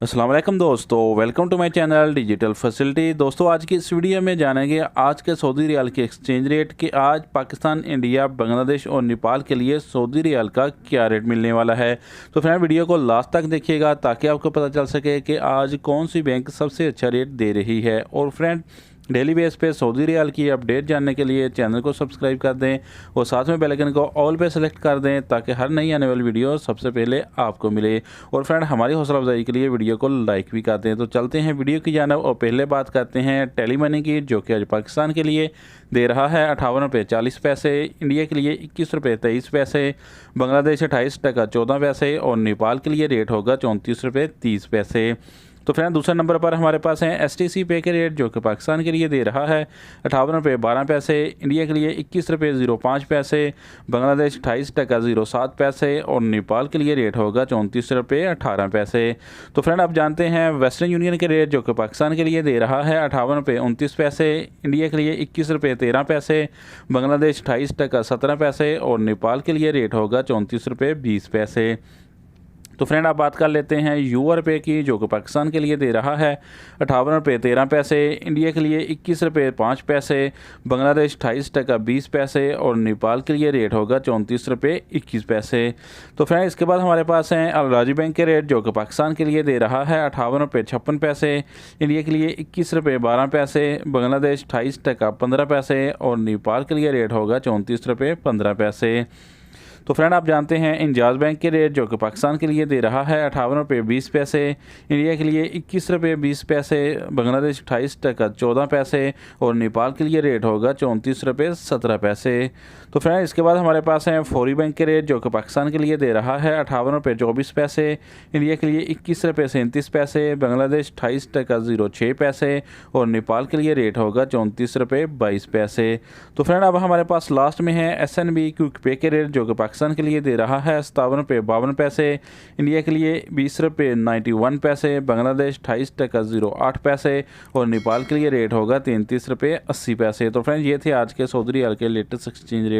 अस्सलाम वालेकुम दोस्तों, welcome to my channel digital facility. दोस्तों, आज की इस वीडियो में जानेंगे आज के सऊदी रियाल के एक्सचेंज रेट कि आज पाकिस्तान, इंडिया, बांग्लादेश और नेपाल के लिए सऊदी रियाल का क्या रेट मिलने वाला है। तो फ्रेंड, वीडियो को लास्ट तक देखिएगा ताकि आपको पता चल सके कि आज कौन सी बैंक सबसे अच्छा रेट दे रही है। और फ्रेंड, डेली बेस पे सऊदी रियाल की अपडेट जानने के लिए चैनल को सब्सक्राइब कर दें और साथ में बेल आइकन को ऑल पे सेलेक्ट कर दें ताकि हर नई आने वाली वीडियो सबसे पहले आपको मिले। और फ्रेंड, हमारी हौसला अफजाई के लिए वीडियो को लाइक भी कर दें। तो चलते हैं वीडियो की जानिब और पहले बात करते हैं टेली मनी की, जो कि आज पाकिस्तान के लिए दे रहा है 58 रुपये 40 पैसे, इंडिया के लिए 21 रुपये 23 पैसे, बांग्लादेश 28 टका 14 पैसे और नेपाल के लिए रेट होगा 34 रुपये 30 पैसे। तो फ्रेंड, दूसरे नंबर पर हमारे पास हैं STC पे के रेट, जो कि पाकिस्तान के लिए दे रहा है 58 रुपये 12 पैसे, इंडिया के लिए 21 रुपये 05 पैसे, बांग्लादेश 28 टका 07 पैसे और नेपाल के लिए रेट होगा 34 रुपये 18 पैसे। तो फ्रेंड, आप जानते हैं वेस्टर्न यूनियन के रेट, जो कि पाकिस्तान के लिए दे रहा है 58 रुपये 29 पैसे, इंडिया के लिए 21 रुपये 13 पैसे, बांग्लादेश 28 टका 17 पैसे और नेपाल के लिए रेट होगा 34 रुपये 20 पैसे। तो फ्रेंड, आप बात कर लेते हैं यूआर पे की, जो कि पाकिस्तान के लिए दे रहा है 58 रुपये 13 पैसे, इंडिया के लिए 21 रुपये 5 पैसे, बांग्लादेश 28 टका 20 पैसे और नेपाल के लिए रेट होगा 34 रुपये 21 पैसे। तो फ्रेंड, इसके बाद हमारे पास हैं अल राजी बैंक के रेट, जो कि पाकिस्तान के लिए दे रहा है 58 रुपये 56 पैसे, इंडिया के लिए 21 रुपये 12 पैसे, बांग्लादेश 28 टका 15 पैसे और नेपाल के लिए रेट होगा 34 रुपये 15 पैसे। तो फ्रेंड, आप जानते हैं इंजाज बैंक के रेट, जो कि पाकिस्तान के लिए दे रहा है 58 रुपये 20 पैसे, इंडिया के लिए 21 रुपये 20 पैसे, बांग्लादेश 28 टका 14 पैसे और नेपाल के लिए रेट होगा 34 रुपये 17 पैसे। तो फ्रेंड, इसके बाद हमारे पास हैं फौरी बैंक के रेट, जो कि पाकिस्तान के लिए दे रहा है 58 रुपये 24 पैसे, इंडिया के लिए 21 रुपये 37 पैसे, बांग्लादेश 28 टका 06 पैसे और नेपाल के लिए रेट होगा 34 रुपये 22 पैसे। तो फ्रेंड, अब हमारे पास लास्ट में है SNB क्विक पे के रेट, जो कि पाकिस्तान के लिए दे रहा है 57 रुपये 52 पैसे, इंडिया के लिए 20 रुपये 91 पैसे, बांग्लादेश 28 टका 08 पैसे और नेपाल के लिए रेट होगा 33 रुपये 80 पैसे। तो फ्रेंड, ये थे आज के सऊदी रियाल के लेटेस्ट एक्सचेंज रेट।